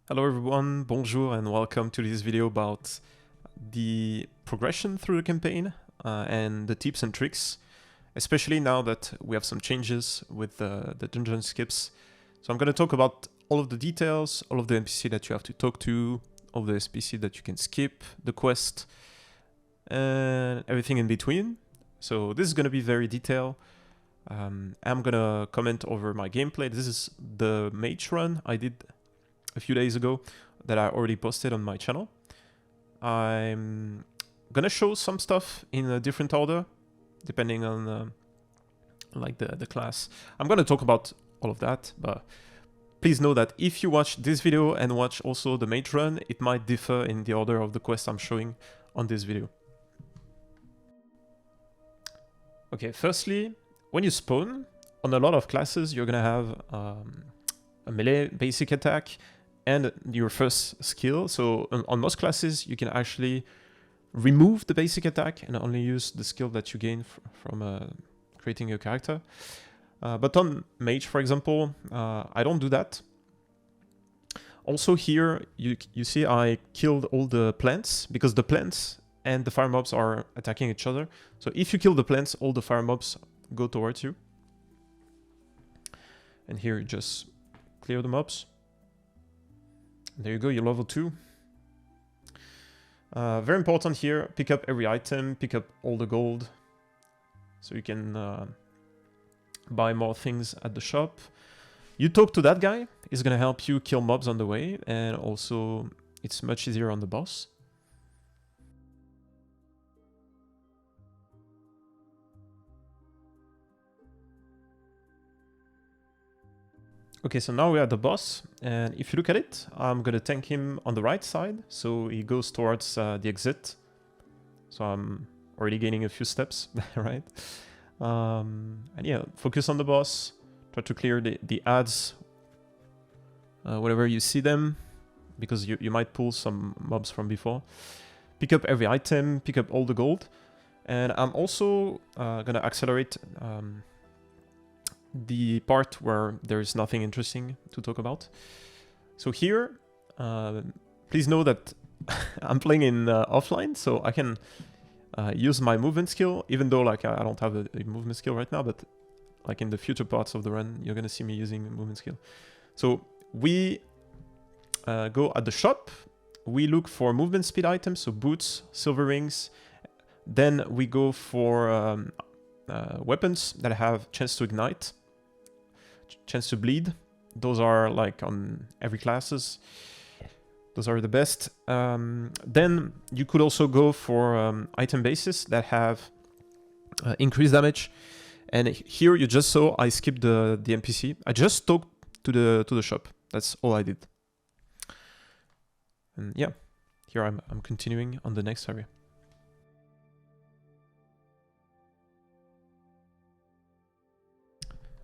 Hello everyone, bonjour and welcome to this video about the progression through the campaign and the tips and tricks, especially now that we have some changes with the dungeon skips. So I'm going to talk about all of the details, all of the NPC that you have to talk to, all the NPC that you can skip, the quest, and everything in between. So this is going to be very detailed. I'm going to comment over my gameplay. This is the mage run I did a few days ago that I already posted on my channel. I'm gonna show some stuff in a different order depending on like the class. I'm gonna talk about all of that, but please know that if you watch this video and watch also the mage run, it might differ in the order of the quest I'm showing on this video. Okay, firstly, when you spawn, on a lot of classes you're gonna have a melee basic attack and your first skill. So on most classes, you can actually remove the basic attack and only use the skill that you gain from creating your character. But on mage, for example, I don't do that. Also here, you see I killed all the plants because the plants and the fire mobs are attacking each other. So if you kill the plants, all the fire mobs go towards you. And here you just clear the mobs. There you go, you're level 2. Very important here, pick up every item, pick up all the gold, so you can buy more things at the shop. You talk to that guy, he's gonna help you kill mobs on the way, and also it's much easier on the boss. Okay, so now we're at the boss, and if you look at it, I'm gonna tank him on the right side, so he goes towards the exit. So I'm already gaining a few steps, right? And yeah, focus on the boss, try to clear the ads whenever you see them, because you might pull some mobs from before. Pick up every item, pick up all the gold, and I'm also gonna accelerate the part where there is nothing interesting to talk about. So here, please know that I'm playing in offline, so I can use my movement skill, even though like I don't have a movement skill right now, but like in the future parts of the run, you're gonna see me using a movement skill. So we go at the shop, we look for movement speed items, so boots, silver rings, then we go for weapons that have chance to ignite, chance to bleed. Those are like on every classes. Those are the best. Then you could also go for item bases that have increased damage. And here you just saw I skipped the NPC. I just talked to the shop. That's all I did. And yeah, here I'm continuing on the next area.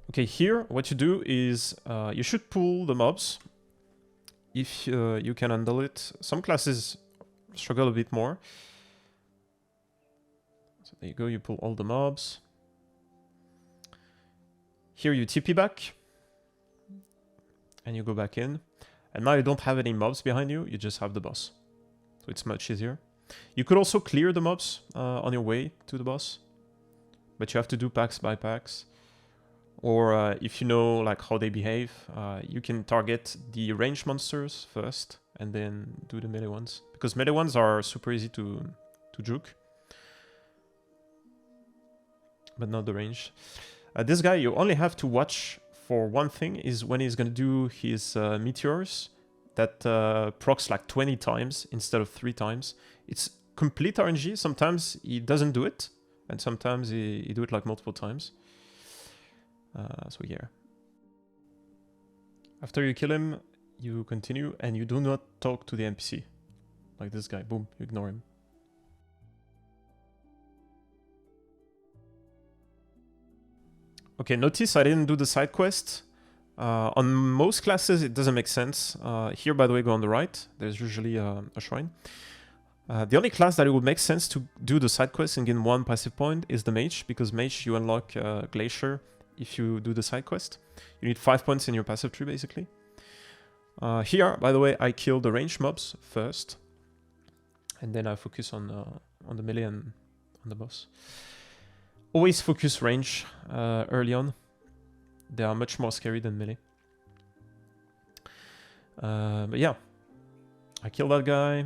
Okay, here what you do is you should pull the mobs if you can handle it. Some classes struggle a bit more. So there you go, you pull all the mobs. Here you TP back and you go back in. And now you don't have any mobs behind you, you just have the boss. So it's much easier. You could also clear the mobs on your way to the boss, but you have to do packs by packs. Or if you know like how they behave, you can target the range monsters first and then do the melee ones. Because melee ones are super easy to juke. But not the range. This guy, you only have to watch for one thing, is when he's gonna do his meteors that procs like 20 times instead of 3 times. It's complete RNG. Sometimes he doesn't do it, and sometimes he do it like multiple times. So yeah. After you kill him, you continue and you do not talk to the NPC. Like this guy, boom, you ignore him. Okay, notice I didn't do the side quest. On most classes it doesn't make sense. Here, by the way, go on the right. There's usually a shrine. The only class that it would make sense to do the side quest and gain 1 passive point is the mage, because mage you unlock Glacier if you do the side quest. You need 5 points in your passive tree, basically. Here, by the way, I kill the range mobs first, and then I focus on the melee and on the boss. Always focus range early on. They are much more scary than melee. But yeah, I kill that guy.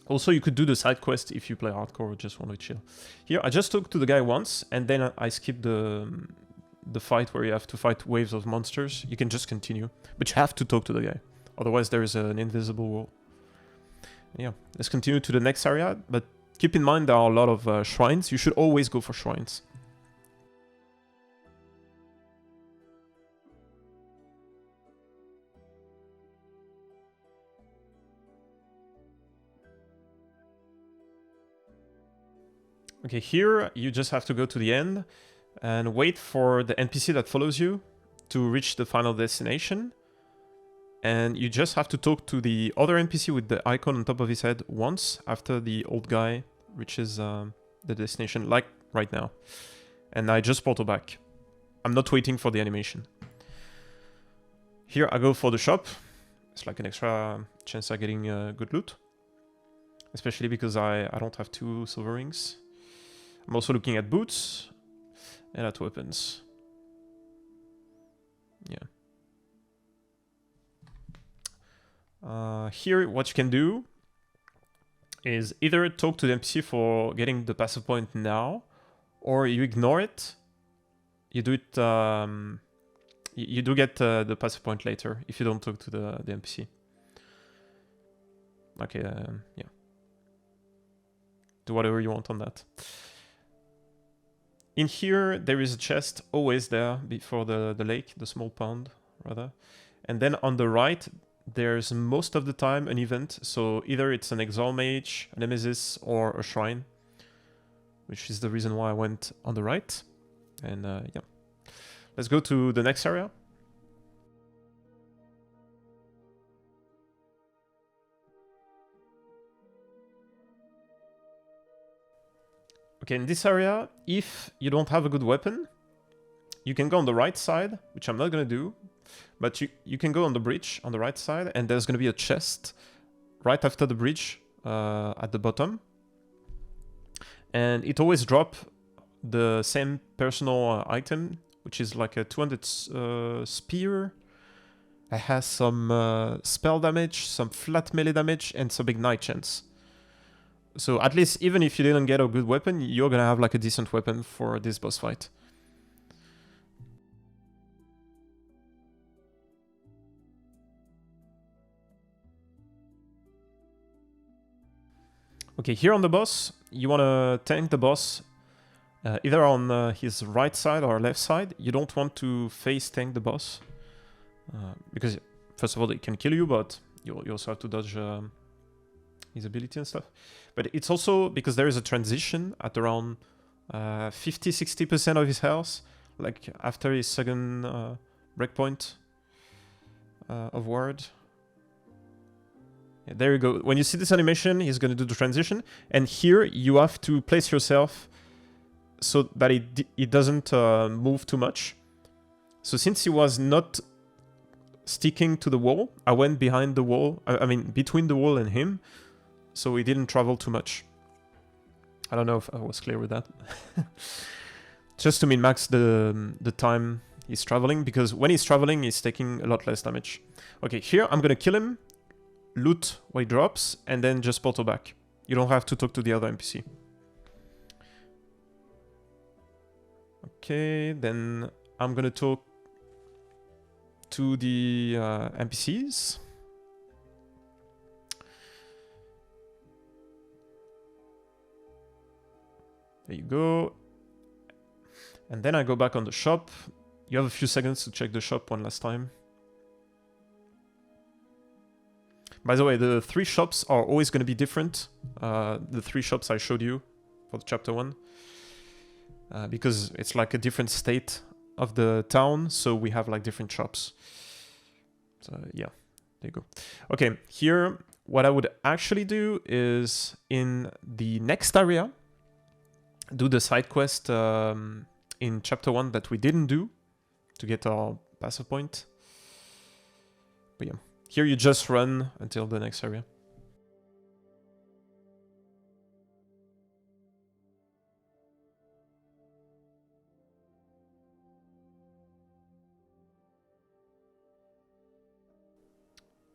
Also, you could do the side quest if you play hardcore or just want to chill. Here, I just talked to the guy once, and then I skipped the fight where you have to fight waves of monsters. You can just continue, but you have to talk to the guy. Otherwise, there is an invisible wall. Yeah, let's continue to the next area, but keep in mind there are a lot of shrines. You should always go for shrines. Okay, here you just have to go to the end and wait for the NPC that follows you to reach the final destination. And you just have to talk to the other NPC with the icon on top of his head once after the old guy reaches the destination, like right now. And I just portal back. I'm not waiting for the animation. Here I go for the shop. It's like an extra chance at getting good loot. Especially because I don't have 2 silver rings. I'm also looking at boots and at weapons. Yeah. Here, what you can do is either talk to the NPC for getting the passive point now, or you ignore it. You do it. You do get the passive point later if you don't talk to the NPC. Okay. Yeah. Do whatever you want on that. In here, there is a chest always there before the lake, the small pond, rather. And then on the right, there's most of the time an event. So either it's an Exile Mage, a Nemesis, or a Shrine. Which is the reason why I went on the right. And yeah. Let's go to the next area. Okay, in this area, if you don't have a good weapon, you can go on the right side, which I'm not going to do. But you can go on the bridge on the right side, and there's going to be a chest right after the bridge at the bottom. And it always drops the same personal item, which is like a 200 spear. It has some spell damage, some flat melee damage, and some ignite chance. So at least even if you didn't get a good weapon, you're gonna have like a decent weapon for this boss fight. Okay, here on the boss, you wanna tank the boss either on his right side or left side. You don't want to face tank the boss because first of all, it can kill you, but you also have to dodge his ability and stuff. But it's also because there is a transition at around 50-60% of his health, like after his second breakpoint of ward. Yeah, there you go. When you see this animation, he's going to do the transition. And here you have to place yourself so that it doesn't move too much. So since he was not sticking to the wall, I went behind the wall. I mean, between the wall and him. So he didn't travel too much. I don't know if I was clear with that. Just to min-max the time he's traveling, because when he's traveling, he's taking a lot less damage. Okay, here I'm gonna kill him, loot what he drops, and then just portal back. You don't have to talk to the other NPC. Okay, then I'm gonna talk to the NPCs. There you go. And then I go back on the shop. You have a few seconds to check the shop one last time. By the way, the 3 shops are always going to be different. The 3 shops I showed you for the chapter 1. Because it's like a different state of the town, so we have like different shops. So yeah, there you go. Okay, here what I would actually do is in the next area, do the side quest in chapter 1 that we didn't do to get our passive point. But yeah, here you just run until the next area.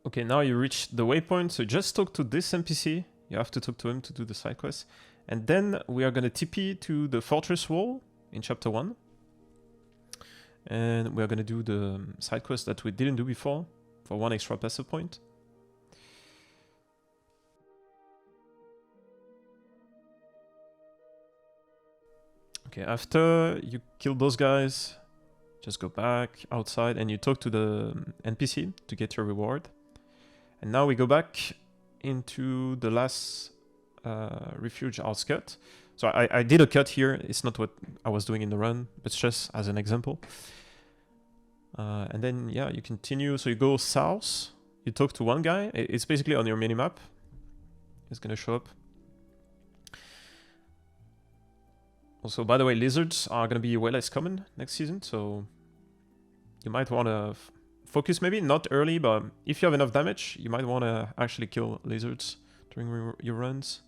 Okay, now you reach the waypoint, so just talk to this NPC. You have to talk to him to do the side quest. And then we are gonna TP to the fortress wall in chapter 1. And we are gonna do the side quest that we didn't do before for 1 extra passive point. Okay, after you kill those guys, just go back outside and you talk to the NPC to get your reward. And now we go back into the last refuge outskirt. So I did a cut here. It's not what I was doing in the run, but it's just as an example. And then, yeah, you continue. So you go south. You talk to one guy. It's basically on your minimap. It's going to show up. Also, by the way, lizards are going to be way less common next season. So you might want to focus, maybe not early, but if you have enough damage, you might want to actually kill lizards during your runs.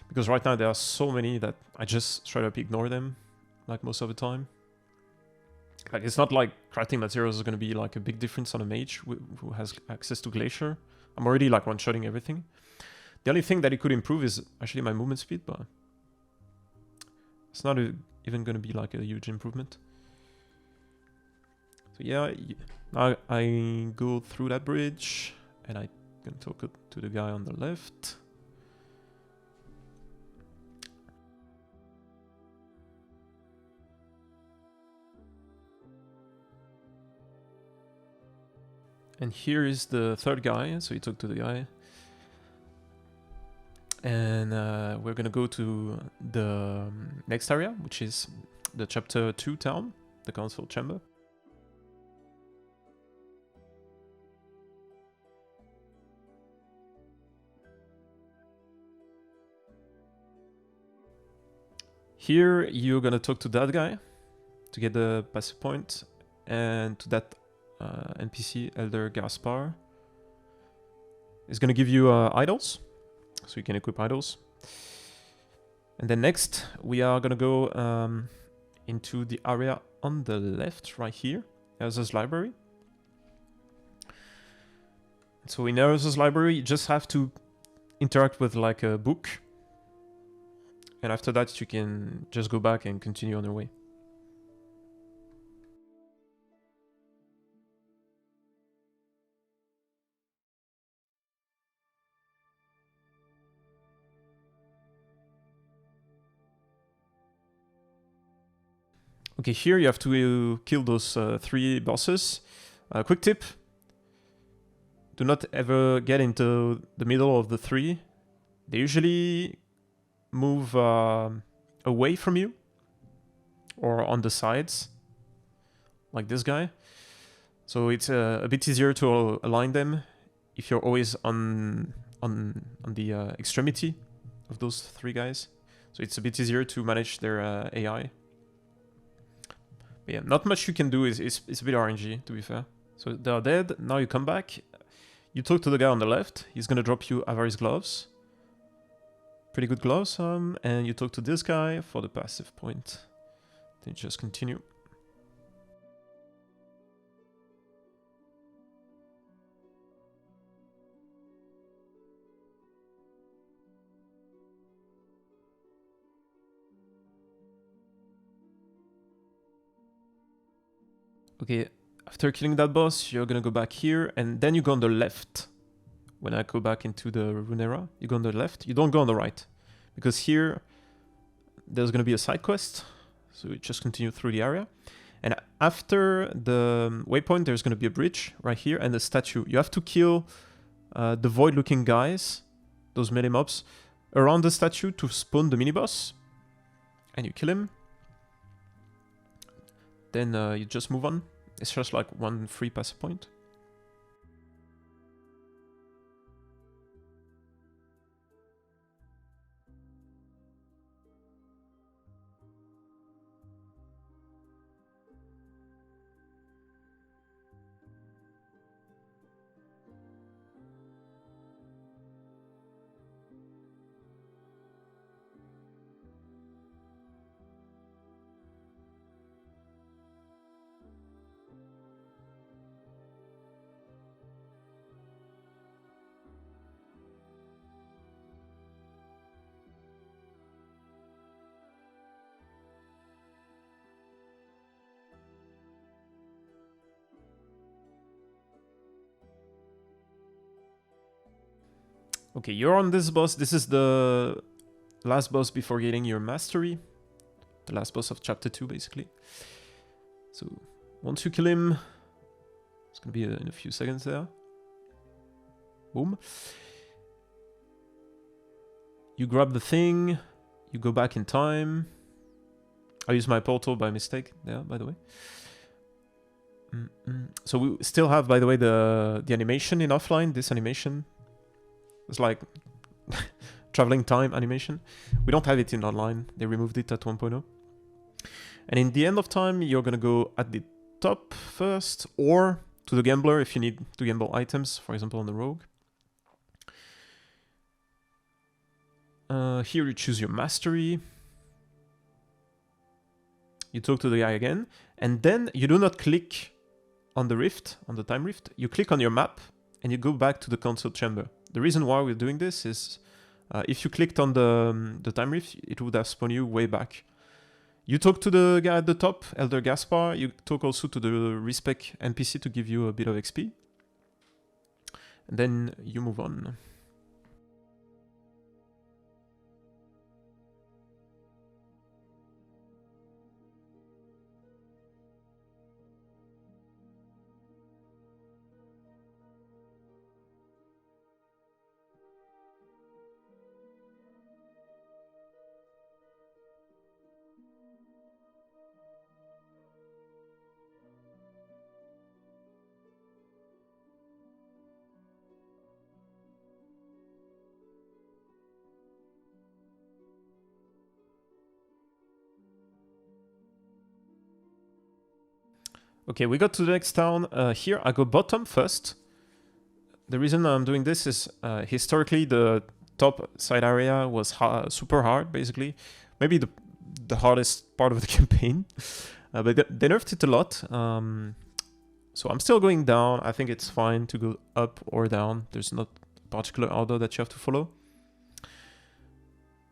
Because right now there are so many that I just straight up ignore them, like most of the time. Like, it's not like crafting materials is going to be like a big difference on a mage who has access to Glacier. I'm already like one-shotting everything. The only thing that it could improve is actually my movement speed, but it's not even going to be like a huge improvement. So yeah, now I go through that bridge and I can talk to the guy on the left. And here is the third guy, so you talk to the guy. And we're gonna go to the next area, which is the chapter 2 town, the council chamber. Here you're gonna talk to that guy to get the passive point, and to that NPC, Elder Gaspar. It's gonna give you idols, so you can equip idols. And then next, we are gonna go into the area on the left, right here, Erza's library. So in Erza's library, you just have to interact with like a book. And after that, you can just go back and continue on your way. Okay, here you have to kill those 3 bosses. Quick tip: do not ever get into the middle of the 3. They usually move away from you or on the sides, like this guy. So it's a bit easier to align them if you're always on the extremity of those 3 guys. So it's a bit easier to manage their AI. But yeah, not much you can do. It's a bit RNG, to be fair. So they are dead. Now you come back. You talk to the guy on the left. He's gonna drop you Avarice gloves. Pretty good gloves. And you talk to this guy for the passive point. Then you just continue. Okay, after killing that boss, you're gonna go back here, and then you go on the left. When I go back into the Runera, you go on the left. You don't go on the right, because here there's gonna be a side quest. So you just continue through the area. And after the waypoint, there's gonna be a bridge right here and a statue. You have to kill the void-looking guys, those melee mobs, around the statue to spawn the mini-boss. And you kill him. Then you just move on. It's just like 1 free passive point. Okay, you're on this boss. This is the last boss before getting your mastery. The last boss of chapter 2, basically. So, once you kill him, it's gonna be in a few seconds there. Boom. You grab the thing, you go back in time. I used my portal by mistake there, by the way. So we still have, by the way, the animation in offline. This animation is like traveling time animation. We don't have it in online. They removed it at 1.0. And in the end of time, you're gonna go at the top first, or to the gambler if you need to gamble items, for example on the rogue. Here you choose your mastery. You talk to the guy again, and then you do not click on the rift, on the time rift. You click on your map, and you go back to the council chamber. The reason why we're doing this is if you clicked on the time rift, it would have spawned you way back. You talk to the guy at the top, Elder Gaspar. You talk also to the respec NPC to give you a bit of XP. And then you move on. Okay, we got to the next town. Here I go bottom first. The reason I'm doing this is historically the top side area was super hard, basically. Maybe the hardest part of the campaign. But they nerfed it a lot. So I'm still going down. I think it's fine to go up or down. There's not a particular order that you have to follow.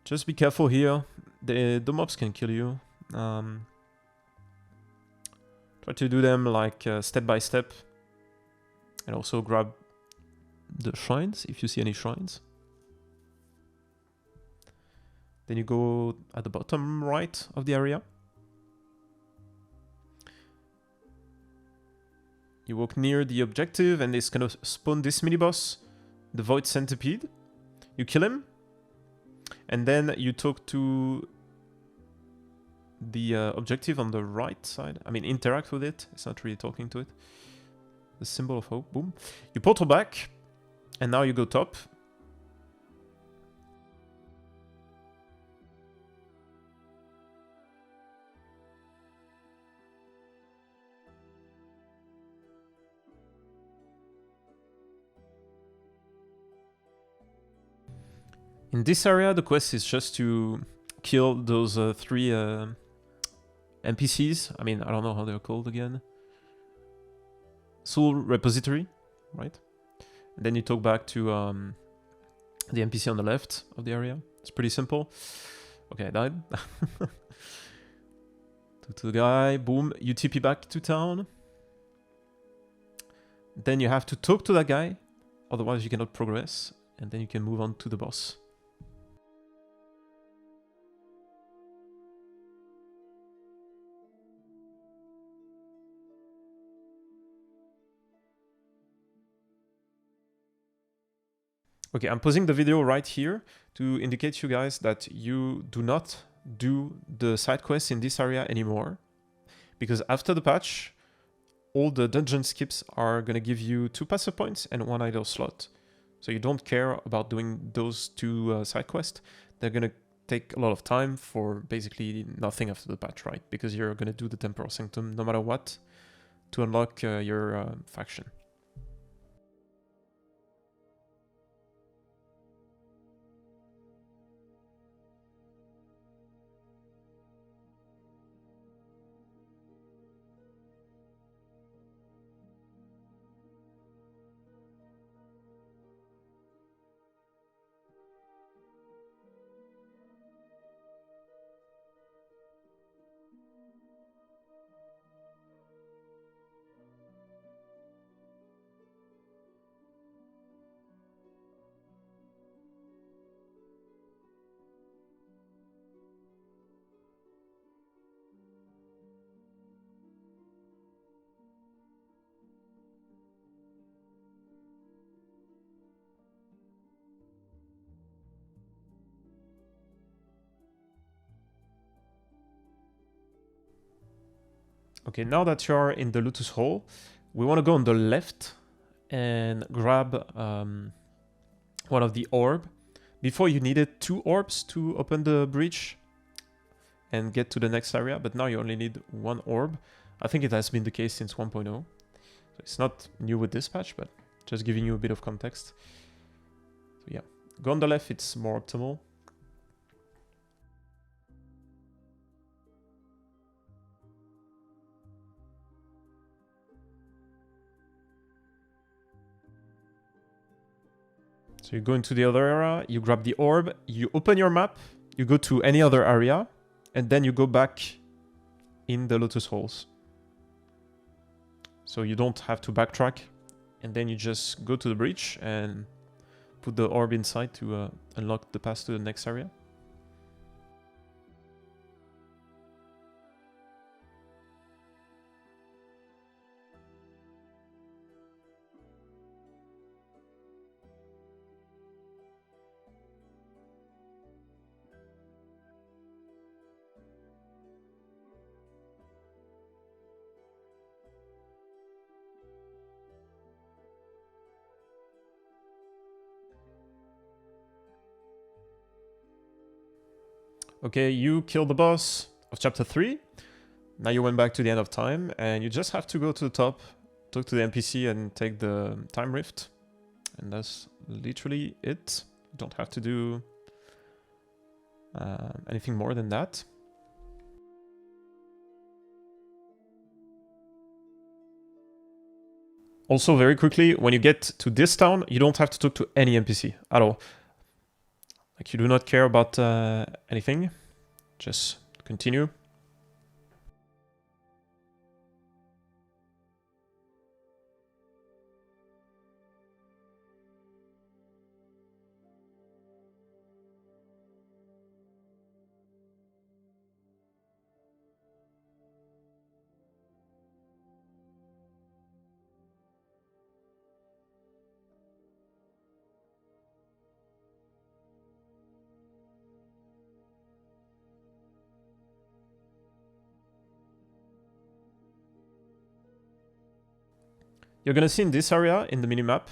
Just be careful here. The mobs can kill you. Try to do them like step by step. And also grab the shrines, if you see any shrines. Then you go at the bottom right of the area. You walk near the objective and it's gonna spawn this mini-boss, the Void Centipede. You kill him. And then you talk to the objective on the right side. I mean, interact with it. It's not really talking to it. The symbol of hope. Boom. You portal back. And now you go top. In this area, the quest is just to kill those 3 NPCs. I mean, I don't know how they're called again. Soul Repository, right? And then you talk back to the NPC on the left of the area. It's pretty simple. Okay, I died. Talk to the guy, boom. You TP back to town. Then you have to talk to that guy, otherwise you cannot progress. And then you can move on to the boss. Okay, I'm pausing the video right here to indicate to you guys that you do not do the side quests in this area anymore. Because after the patch, all the dungeon skips are going to give you 2 passer points and 1 idle slot. So you don't care about doing those 2 side quests. They're going to take a lot of time for basically nothing after the patch, right? Because you're going to do the Temporal Sanctum no matter what to unlock your faction. Okay, now that you're in the Lotus Hole, we want to go on the left and grab one of the orb. Before you needed 2 orbs to open the breach and get to the next area, but now you only need 1 orb. I think it has been the case since 1.0. So it's not new with this patch, but just giving you a bit of context. So yeah, go on the left, it's more optimal. So you go into the other area, you grab the orb, you open your map, you go to any other area, and then you go back in the Lotus Holes. So you don't have to backtrack, and then you just go to the breach and put the orb inside to unlock the path to the next area. Okay, you killed the boss of chapter 3. Now you went back to the end of time, and you just have to go to the top, talk to the NPC, and take the time rift. And that's literally it. You don't have to do anything more than that. Also, very quickly, when you get to this town, you don't have to talk to any NPC at all. Like, you do not care about anything. Just continue. You're gonna see in this area, in the minimap,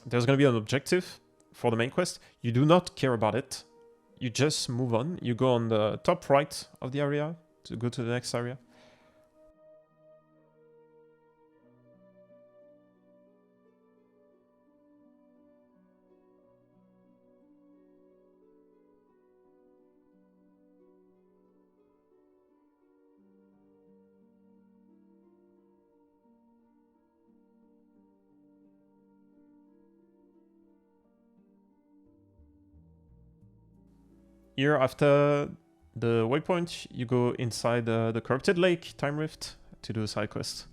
there's gonna be an objective for the main quest. You do not care about it. You just move on. You go on the top right of the area to go to the next area. Here, after the waypoint, you go inside the Corrupted Lake time rift to do a side quest.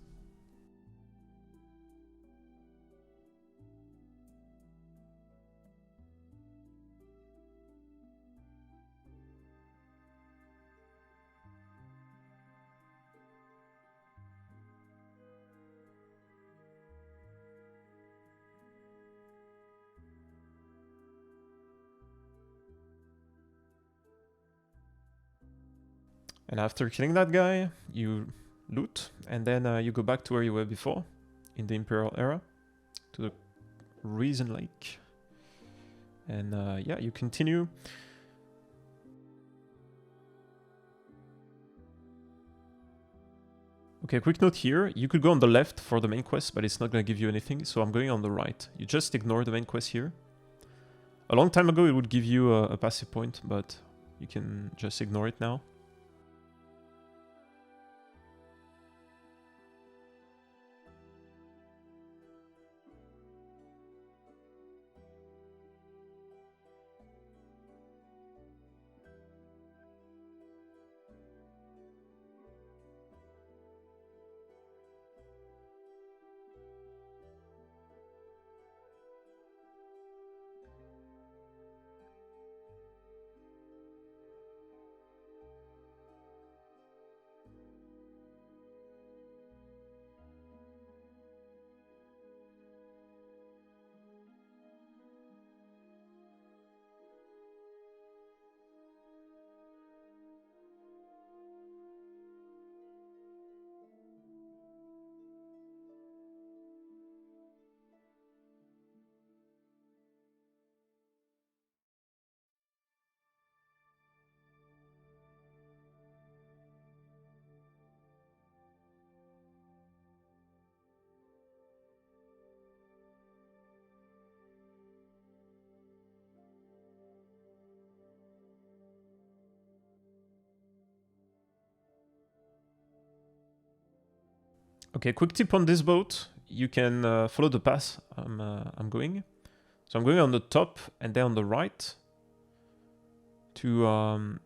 And after killing that guy, you loot, and then you go back to where you were before, in the Imperial era, to the Reason Lake. And yeah, you continue. Okay, quick note here, you could go on the left for the main quest, but it's not going to give you anything, so I'm going on the right. You just ignore the main quest here. A long time ago it would give you a passive point, but you can just ignore it now. Okay, quick tip on this boat. You can follow the path I'm going. So I'm going on the top and then on the right to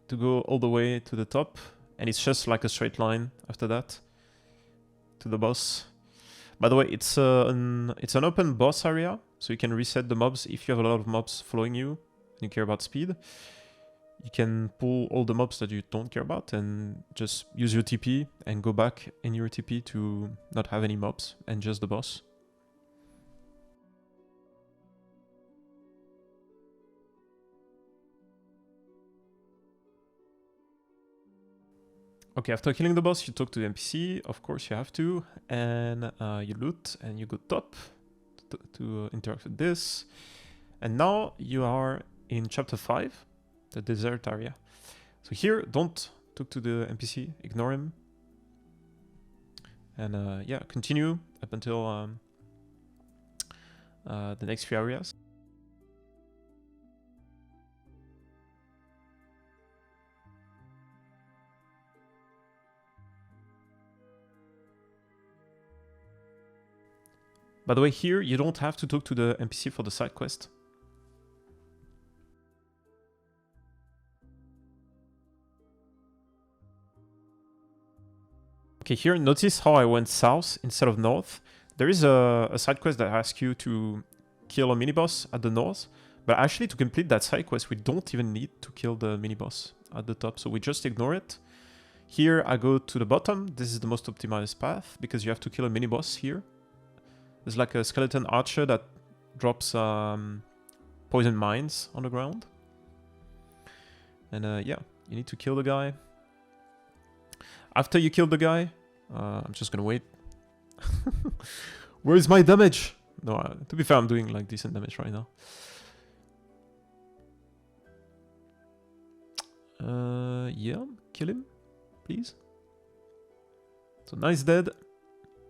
go all the way to the top. And it's just like a straight line after that to the boss. By the way, it's an open boss area, so you can reset the mobs if you have a lot of mobs following you and you care about speed. You can pull all the mobs that you don't care about and just use your TP and go back in your TP to not have any mobs and just the boss. Okay, after killing the boss, you talk to the NPC. Of course, you have to. And you loot and you go top to interact with this. And now you are in chapter 5, the desert area. So here, don't talk to the NPC, ignore him. And yeah, continue up until the next few areas. By the way, here you don't have to talk to the NPC for the side quest. Okay, here notice how I went south instead of north. There is a side quest that asks you to kill a mini-boss at the north, but actually to complete that side quest we don't even need to kill the mini-boss at the top, so we just ignore it. Here I go to the bottom. This is the most optimized path because you have to kill a mini-boss here. There's like a skeleton archer that drops poison mines on the ground. And yeah, you need to kill the guy. After you kill the guy, I'm just gonna wait. Where is my damage? No, to be fair, I'm doing like decent damage right now. Yeah, kill him, please. So nice dead.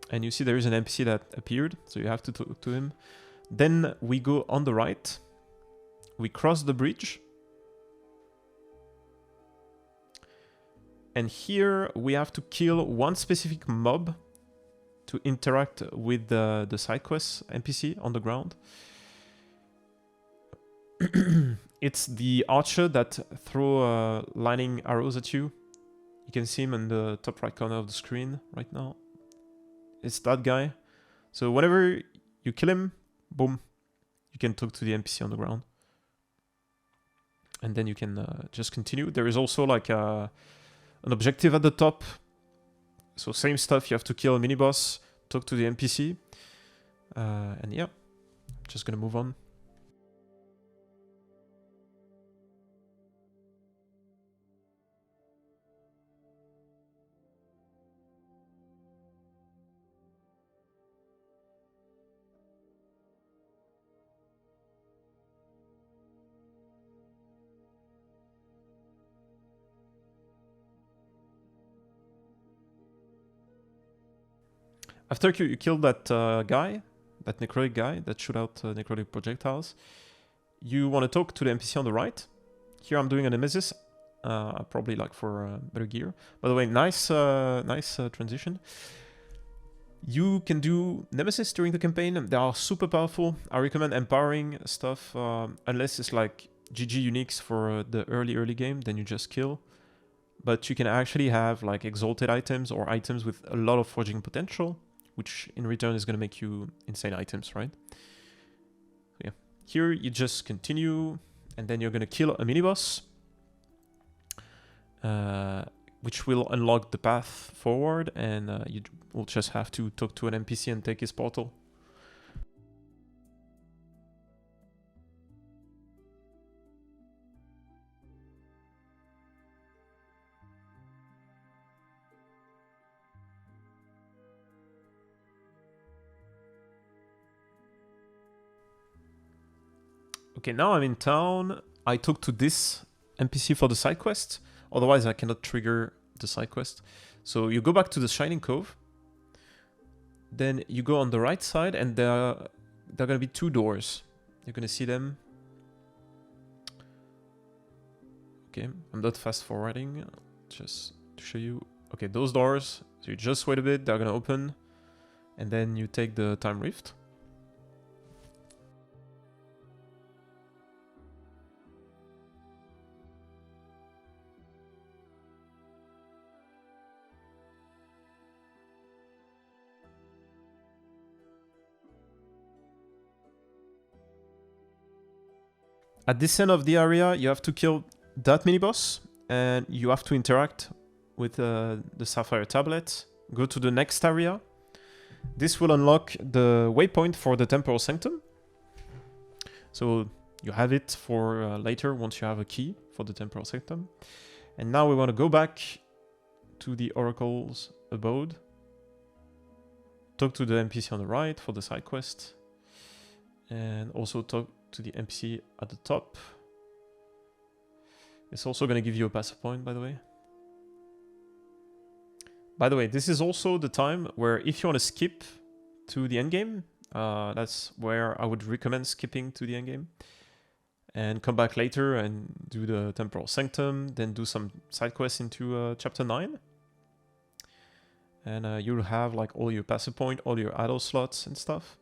And you see there is an NPC that appeared, so you have to talk to him. Then we go on the right. We cross the bridge. And here we have to kill one specific mob to interact with the side quest NPC on the ground. It's the archer that throw lightning arrows at you. You can see him in the top right corner of the screen right now. It's that guy. So whenever you kill him, boom, you can talk to the NPC on the ground. And then you can just continue. There is also like an objective at the top. So same stuff, you have to kill a mini-boss, talk to the NPC. And yeah, just gonna move on. After you kill that guy, that necrotic guy that shoot out necrotic projectiles, you want to talk to the NPC on the right. Here I'm doing a Nemesis, probably like for better gear. By the way, nice transition. You can do Nemesis during the campaign. They are super powerful. I recommend empowering stuff, unless it's like GG uniques for the early game, then you just kill. But you can actually have like exalted items or items with a lot of forging potential, which in return is going to make you insane items, right? So yeah, here you just continue, and then you're going to kill a mini-boss, which will unlock the path forward, and you will just have to talk to an NPC and take his portal. Okay, now I'm in town. I talk to this NPC for the side quest. Otherwise, I cannot trigger the side quest. So you go back to the Shining Cove. Then you go on the right side, and there are going to be two doors. You're going to see them. Okay, I'm not fast forwarding, just to show you Okay, those doors, so you just wait a bit, they're gonna open, and then you take the time rift. At this end of the area, you have to kill that mini-boss, and you have to interact with the Sapphire Tablet. Go to the next area. This will unlock the waypoint for the Temporal Sanctum. So you have it for later once you have a key for the Temporal Sanctum. And now we want to go back to the Oracle's abode. Talk to the NPC on the right for the side quest. And also talk to the NPC at the top. It's also going to give you a passive point, by the way. By the way, this is also the time where if you want to skip to the endgame, that's where I would recommend skipping to the endgame. And come back later and do the Temporal Sanctum, then do some side quests into Chapter 9. And you'll have like all your passive point, all your idle slots and stuff.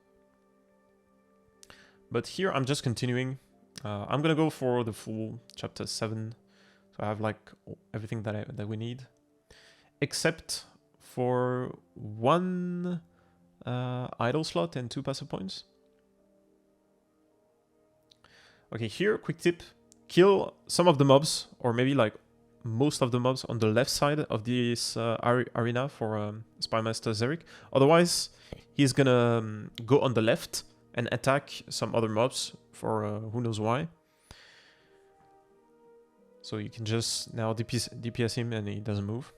But here I'm just continuing. I'm gonna go for the full Chapter 7. So I have like everything that we need. Except for one idle slot and 2 passive points. Okay, here, quick tip. Kill some of the mobs, or maybe like most of the mobs on the left side of this arena for Spymaster Xeric. Otherwise, he's gonna go on the left and attack some other mobs for who knows why. So you can just now DPS him and he doesn't move.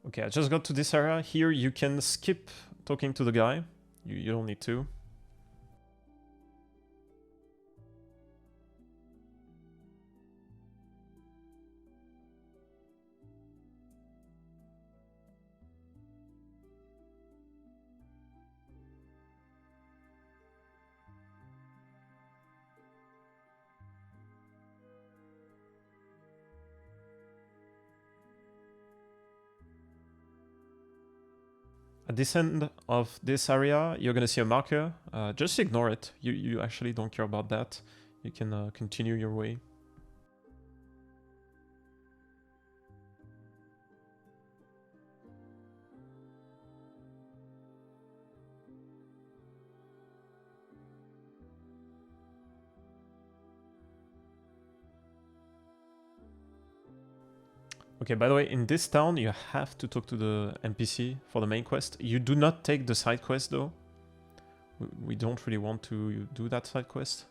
Okay, I just got to this area. Here you can skip talking to the guy. You don't need to. At this end of this area, you're gonna see a marker. Just ignore it. You actually don't care about that. You can continue your way. Okay, by the way, in this town, you have to talk to the NPC for the main quest. You do not take the side quest, though. We don't really want to do that side quest.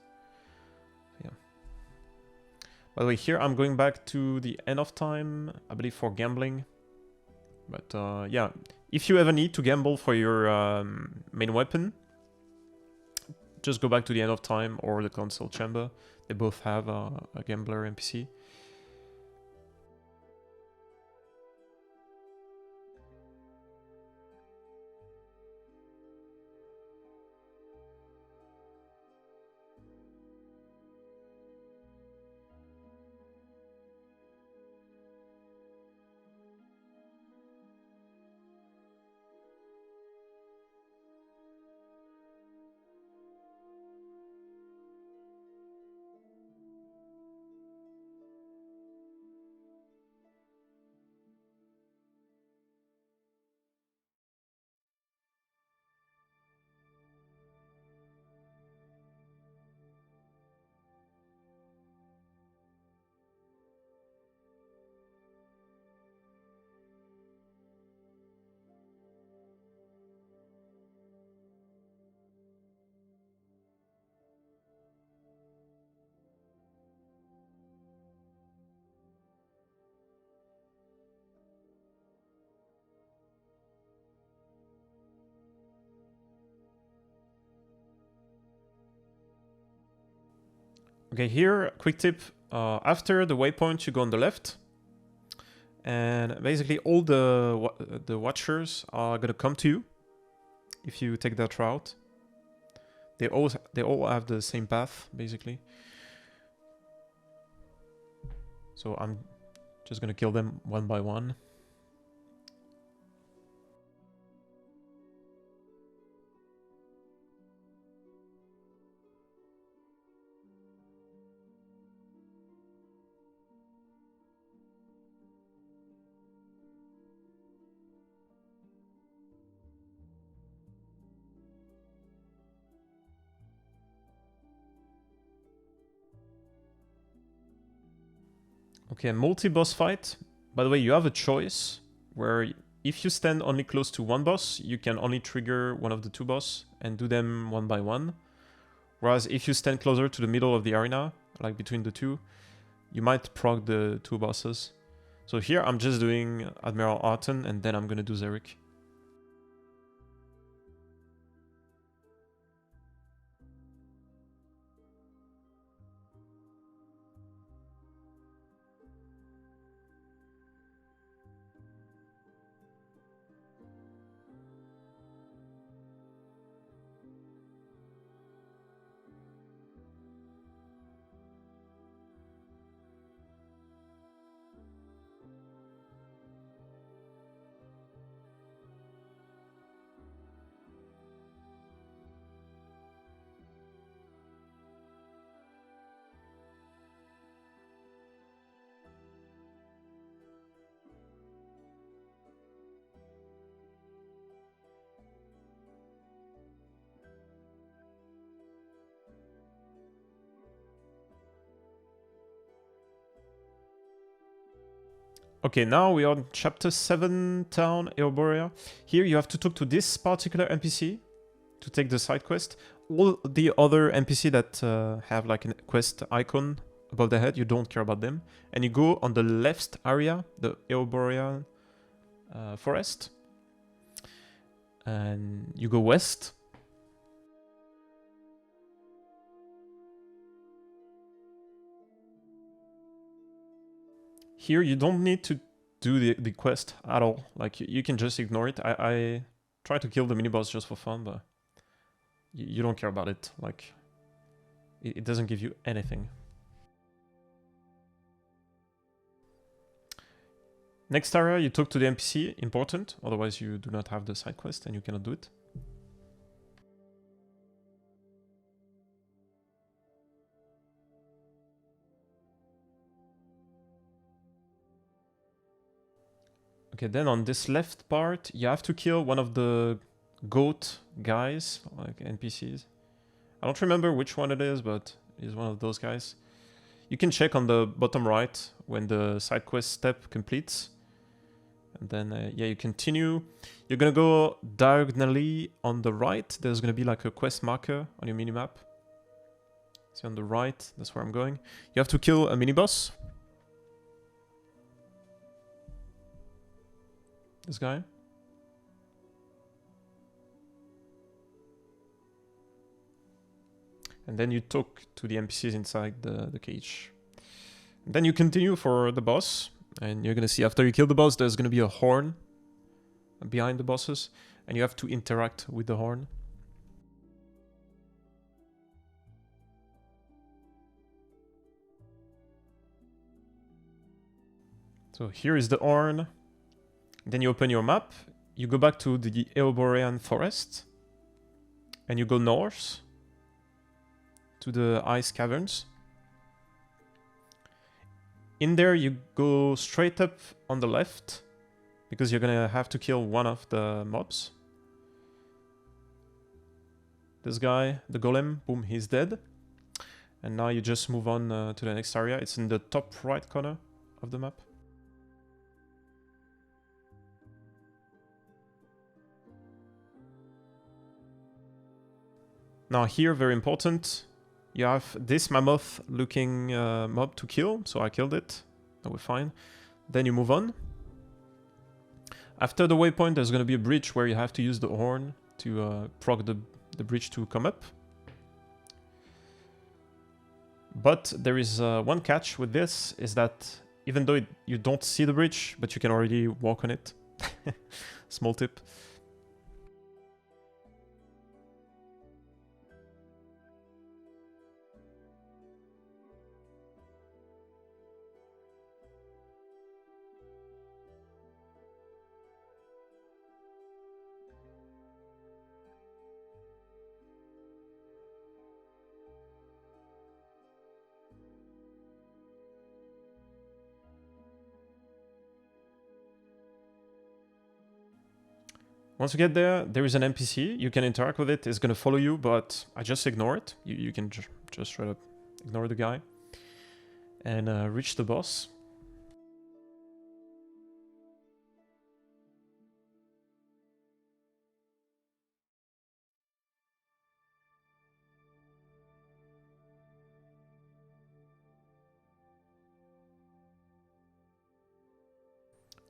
Yeah. By the way, here I'm going back to the end of time, I believe for gambling. But yeah, if you ever need to gamble for your main weapon, just go back to the end of time or the council chamber. They both have a gambler NPC. Okay, here, quick tip. After the waypoint, you go on the left. And basically all the watchers are gonna come to you if you take that route. They all have the same path, basically. So I'm just gonna kill them one by one. Okay, multi-boss fight. By the way, you have a choice where if you stand only close to one boss, you can only trigger one of the two boss and do them one by one. Whereas if you stand closer to the middle of the arena, like between the two, you might proc the two bosses. So here I'm just doing Admiral Arton and then I'm gonna do Xeric. Okay, now we are on chapter 7 town, Eoborea. Here you have to talk to this particular NPC to take the side quest. All the other NPC that have like a quest icon above the head, you don't care about them. And you go on the left area, the Eoborea forest. And you go west. Here you don't need to do the quest at all. Like you can just ignore it. I try to kill the mini-boss just for fun, but you don't care about it. Like it doesn't give you anything. Next area, you talk to the NPC, important, otherwise you do not have the side quest and you cannot do it. Okay, then on this left part, you have to kill one of the goat guys, like NPCs. I don't remember which one it is, but it's one of those guys. You can check on the bottom right when the side quest step completes. And then, yeah, you continue. You're gonna go diagonally on the right. There's gonna be like a quest marker on your minimap. See on the right, that's where I'm going. You have to kill a mini-boss. This guy. And then you talk to the NPCs inside the cage. And then you continue for the boss. And you're gonna see after you kill the boss, there's gonna be a horn behind the bosses. And you have to interact with the horn. So here is the horn. Then you open your map, you go back to the Eoborean forest, and you go north to the ice caverns. In there you go straight up on the left, because you're gonna have to kill one of the mobs. This guy, the golem, boom, he's dead. And now you just move on to the next area. It's in the top right corner of the map. Now here, very important, you have this mammoth looking mob to kill, so I killed it, that we're fine. Then you move on. After the waypoint there's gonna be a bridge where you have to use the horn to proc the bridge to come up. But there is one catch with this, is that even though you don't see the bridge, but you can already walk on it. Small tip. Once you get there, there is an NPC. You can interact with it. It's going to follow you, but I just ignore it. You can just straight up ignore the guy. And reach the boss.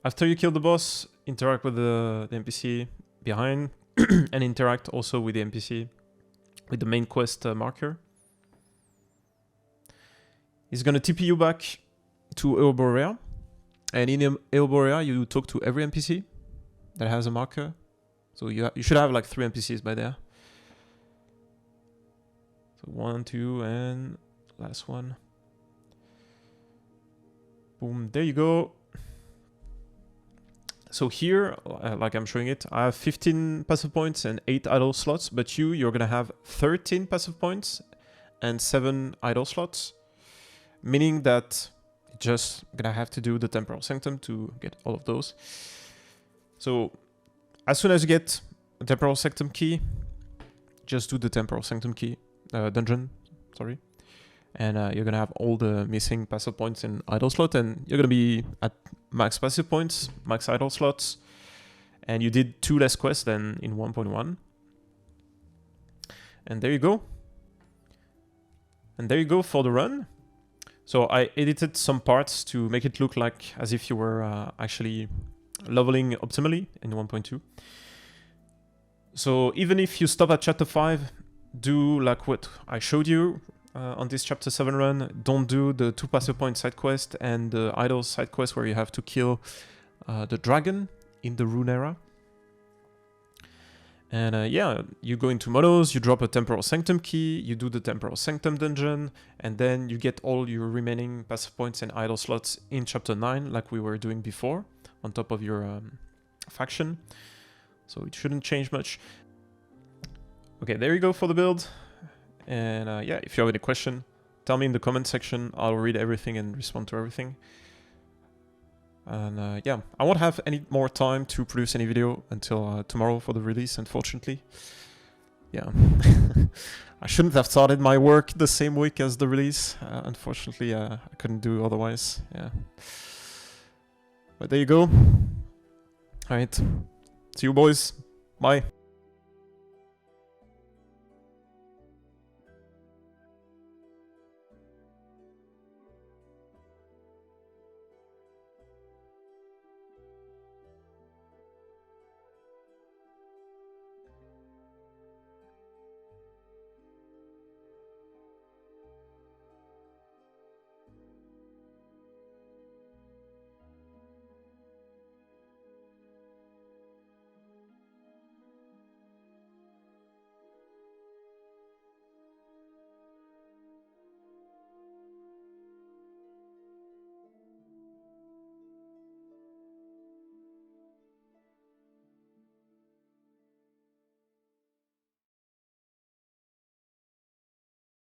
After you kill the boss, interact with the NPC behind and interact also with the NPC with the main quest marker. He's gonna TP you back to Eoborea, and in Eoborea you talk to every NPC that has a marker. So you should have like 3 NPCs by there. So 1, 2, and last one. Boom, there you go. So here, like I'm showing it, I have 15 passive points and 8 idle slots, but you're gonna have 13 passive points and 7 idle slots, meaning that you're just gonna have to do the Temporal Sanctum to get all of those. So as soon as you get a Temporal Sanctum key, just do the Temporal Sanctum key dungeon, sorry. And you're gonna have all the missing passive points in idle slot, and you're gonna be at max passive points, max idle slots, and you did 2 less quests than in 1.1. And there you go. And there you go for the run. So I edited some parts to make it look like as if you were actually leveling optimally in 1.2. So even if you stop at chapter 5, do like what I showed you on this chapter 7 run. Don't do the 2 passive point side quest and the idle side quest where you have to kill the dragon in the Runeera. And yeah, you go into Monos, you drop a Temporal Sanctum key, you do the Temporal Sanctum dungeon, and then you get all your remaining passive points and idle slots in chapter 9 like we were doing before, on top of your faction. So it shouldn't change much. Okay, there you go for the build. And yeah, if you have any question, tell me in the comment section. I'll read everything and respond to everything. And yeah, I won't have any more time to produce any video until tomorrow for the release, unfortunately. Yeah, I shouldn't have started my work the same week as the release. Unfortunately, I couldn't do otherwise. Yeah, but there you go. All right, see you boys. Bye.